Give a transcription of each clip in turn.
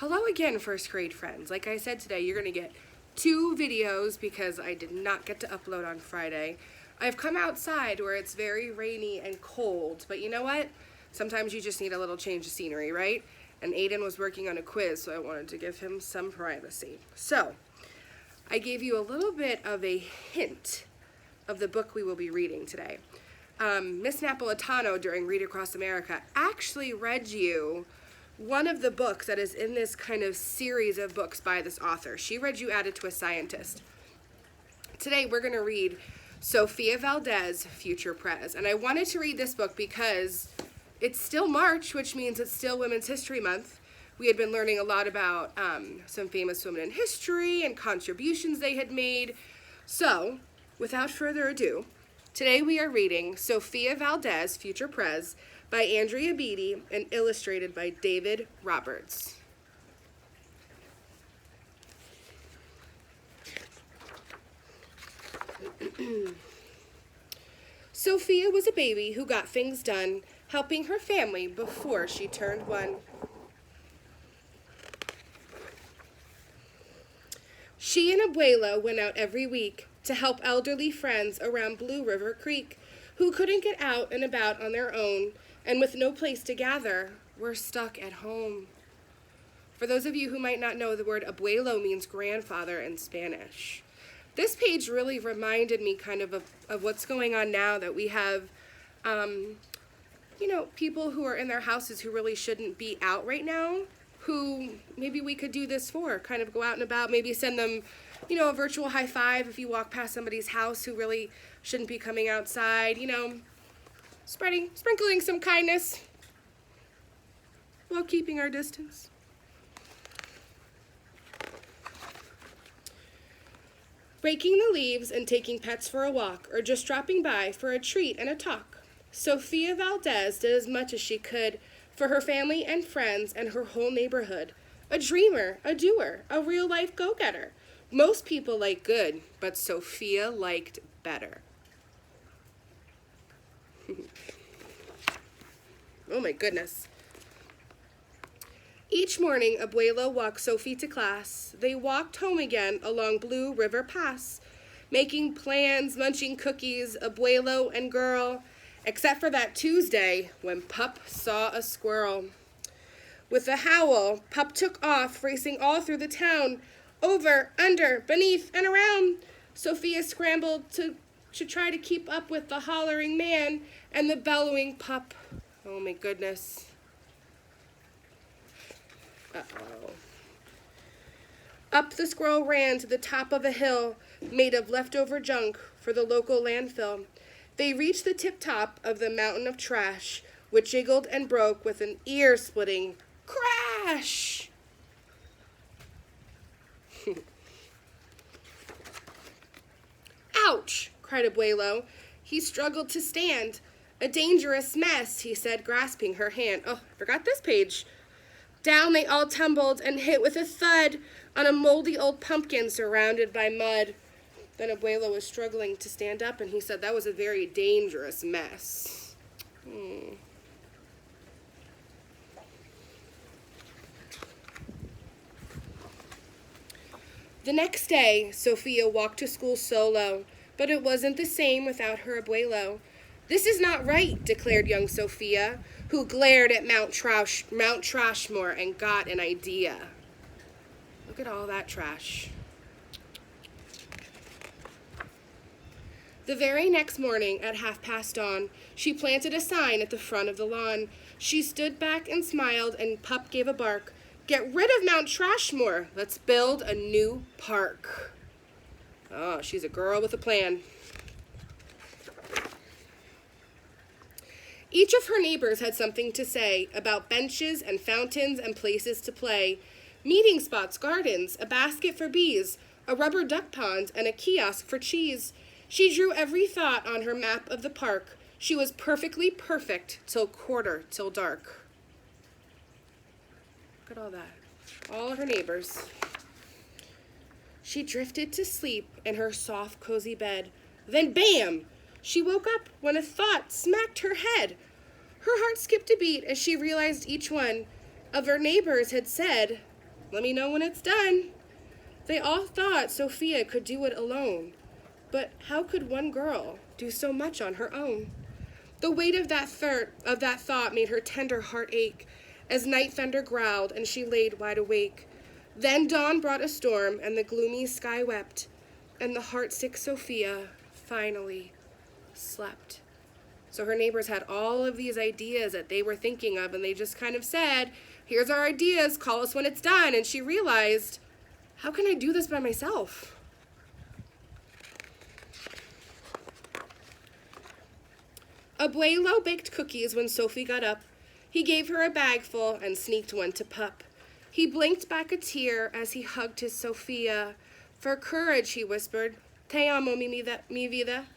Hello again, first grade friends. Like I said today, you're going to get 2 videos because I did not get to upload on Friday. I've come outside where it's very rainy and cold, but you know what? Sometimes you just need a little change of scenery, right? And Aiden was working on a quiz, so I wanted to give him some privacy. So, I gave you a little bit of a hint of the book we will be reading today. Miss Napolitano, during Read Across America, actually read you one of the books that is in this kind of series of books by this author. She read you Added to a Scientist. Today we're going to read Sofia Valdez, Future Prez. And I wanted to read this book because it's still March, which means it's still Women's History Month. We had been learning a lot about some famous women in history and contributions they had made. So, without further ado, today we are reading Sofia Valdez, Future Prez, by Andrea Beatty and illustrated by David Roberts. Sofia was a baby who got things done, helping her family before she turned 1. She and Abuela went out every week to help elderly friends around Blue River Creek who couldn't get out and about on their own and with no place to gather were stuck at home. For those of you who might not know, the word abuelo means grandfather in Spanish. This page really reminded me kind of what's going on now, that we have, people who are in their houses who really shouldn't be out right now, who maybe we could do this for, kind of go out and about, maybe send them, a virtual high five if you walk past somebody's house who really shouldn't be coming outside, sprinkling some kindness while keeping our distance. Raking the leaves and taking pets for a walk, or just dropping by for a treat and a talk, Sofia Valdez did as much as she could for her family and friends and her whole neighborhood. A dreamer, a doer, a real-life go-getter. Most people like good, but Sofia liked better. Oh my goodness. Each morning, Abuelo walked Sophie to class. They walked home again along Blue River Pass, making plans, munching cookies, Abuelo and girl, except for that Tuesday when Pup saw a squirrel. With a howl, Pup took off, racing all through the town, over, under, beneath, and around. Sophia scrambled to try to keep up with the hollering man and the bellowing pup. Oh my goodness. Uh-oh. Up the squirrel ran to the top of a hill made of leftover junk for the local landfill. They reached the tip-top of the mountain of trash, which jiggled and broke with an ear-splitting crash. Ouch, cried Abuelo. He struggled to stand. A dangerous mess, he said, grasping her hand. Oh, I forgot this page. Down they all tumbled and hit with a thud on a moldy old pumpkin surrounded by mud. Then Abuelo was struggling to stand up, and he said that was a very dangerous mess. The next day, Sofia walked to school solo, but it wasn't the same without her Abuelo. This is not right, declared young Sofia, who glared at Mount Trashmore and got an idea. Look at all that trash. The very next morning, at dawn, she planted a sign at the front of the lawn. She stood back and smiled, and Pup gave a bark. Get rid of Mount Trashmore. Let's build a new park. Oh, she's a girl with a plan. Each of her neighbors had something to say about benches and fountains and places to play, meeting spots, gardens, a basket for bees, a rubber duck pond, and a kiosk for cheese. She drew every thought on her map of the park. She was perfectly perfect till dark. Look at all that. All her neighbors. She drifted to sleep in her soft, cozy bed. Then, bam! She woke up when a thought smacked her head. Her heart skipped a beat as she realized each one of her neighbors had said Let me know when it's done." They all thought Sofia could do it alone. But how could one girl do so much on her own? The weight of that thought made her tender heart ache as night thunder growled and she laid wide awake. Then dawn brought a storm and the gloomy sky wept, and the heartsick Sofia finally slept. So her neighbors had all of these ideas that they were thinking of, and they just kind of said, "Here's our ideas, call us when it's done." And she realized, how can I do this by myself? Abuelo baked cookies when Sophie got up. He gave her a bagful and sneaked one to Pup. He blinked back a tear as he hugged his Sofia. "For courage," he whispered. "Te amo, mi vida."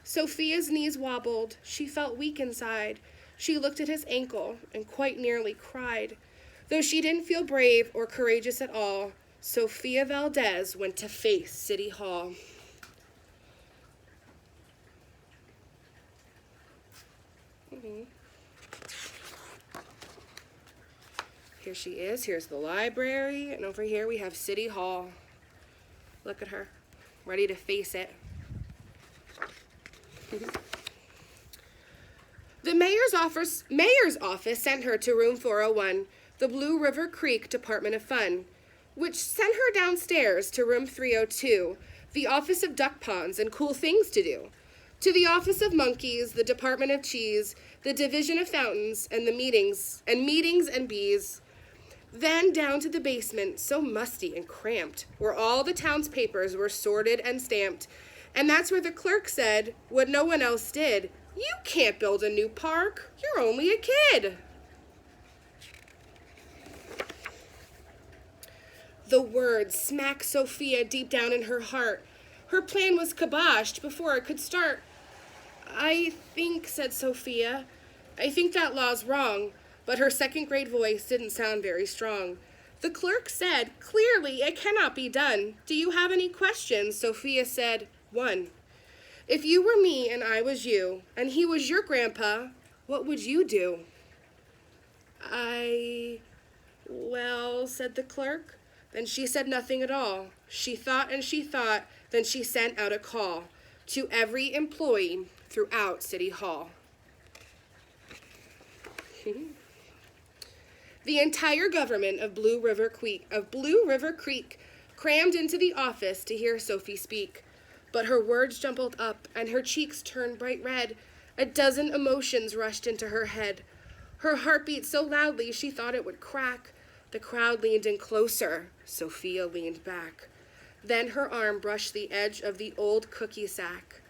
Sophia's knees wobbled. She felt weak inside. She looked at his ankle and quite nearly cried. Though she didn't feel brave or courageous at all, Sofia Valdez went to face City Hall. Here she is. Here's the library. And over here we have City Hall. Look at her, ready to face it. The mayor's office sent her to room 401, the Blue River Creek Department of Fun, which sent her downstairs to room 302, the Office of Duck Ponds and Cool Things to Do, to the Office of Monkeys, the Department of Cheese, the Division of Fountains, and the meetings and bees. Then down to the basement, so musty and cramped, where all the town's papers were sorted and stamped. And that's where the clerk said what no one else did: "You can't build a new park. You're only a kid." The words smacked Sofia deep down in her heart. Her plan was kiboshed before it could start. "I think," said Sofia, "I think that law's wrong." But her second-grade voice didn't sound very strong. The clerk said, "Clearly, it cannot be done. Do you have any questions?" Sofia said, "One. If you were me and I was you, and he was your grandpa, what would you do?" Well, said the clerk. Then she said nothing at all. She thought and she thought, then she sent out a call to every employee throughout City Hall. The entire government of Blue River Creek crammed into the office to hear Sophie speak. But her words jumbled up and her cheeks turned bright red. A dozen emotions rushed into her head. Her heart beat so loudly she thought it would crack. The crowd leaned in closer. Sofia leaned back. Then her arm brushed the edge of the old cookie sack.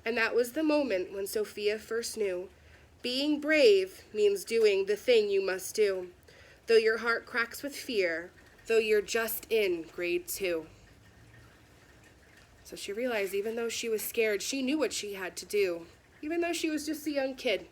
And that was the moment when Sofia first knew being brave means doing the thing you must do, though your heart cracks with fear, though you're just in grade 2. So she realized even though she was scared, she knew what she had to do, even though she was just a young kid.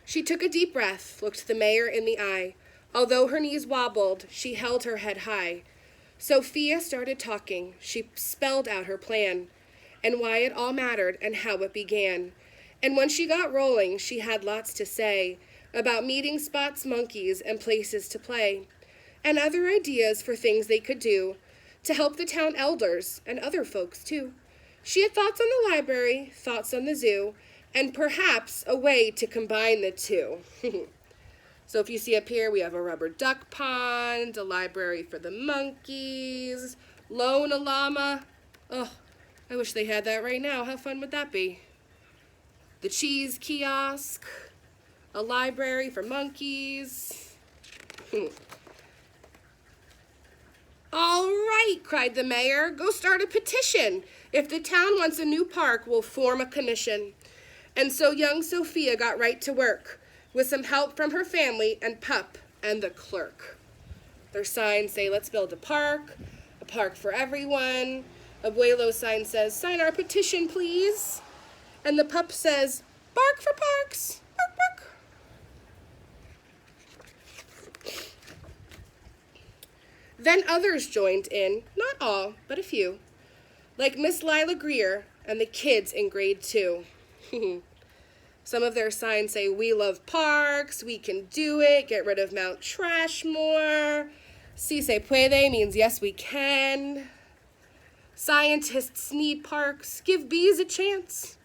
She took a deep breath, looked the mayor in the eye. Although her knees wobbled, she held her head high. Sofia started talking. She spelled out her plan and why it all mattered and how it began. And when she got rolling, she had lots to say about meeting spots, monkeys, and places to play, and other ideas for things they could do to help the town elders and other folks too. She had thoughts on the library, thoughts on the zoo, and perhaps a way to combine the two. So if you see up here, we have a rubber duck pond, a library for the monkeys, loan a llama. Oh, I wish they had that right now. How fun would that be? The cheese kiosk, a library for monkeys. All right, cried the mayor, go start a petition. If the town wants a new park, we'll form a commission. And so young Sofia got right to work, with some help from her family and Pup and the clerk. Their signs say, let's build a park for everyone. Abuelo's sign says, sign our petition, please. And the Pup says, bark for parks, bark, bark. Then others joined in, not all, but a few, like Miss Lila Greer and the kids in grade 2. Some of their signs say, "We love parks," "We can do it," "Get rid of Mount Trashmore." "Si se puede" means yes, we can. "Scientists need parks," "Give bees a chance."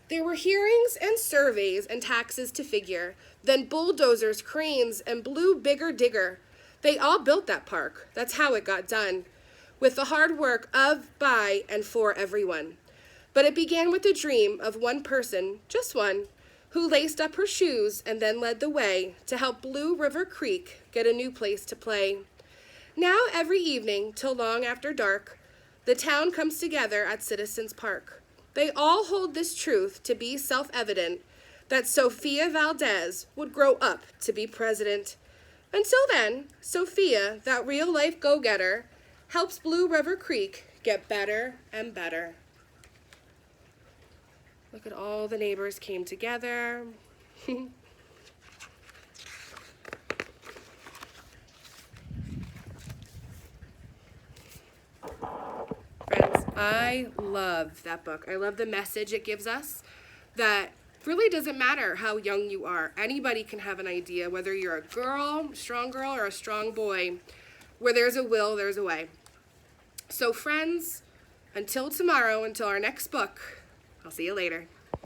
There were hearings and surveys and taxes to figure, then bulldozers, cranes, and blue bigger digger. They all built that park. That's how it got done, with the hard work of, by, and for everyone. But it began with the dream of one person, just one, who laced up her shoes and then led the way to help Blue River Creek get a new place to play. Now every evening, till long after dark, the town comes together at Citizens Park. They all hold this truth to be self-evident, that Sofia Valdez would grow up to be president. Until then, Sofia, that real-life go-getter, helps Blue River Creek get better and better. Look at all the neighbors came together. Friends, I love that book. I love the message it gives us, that really doesn't matter how young you are. Anybody can have an idea, whether you're a girl, strong girl, or a strong boy. Where there's a will, there's a way. So friends, until tomorrow, until our next book, I'll see you later.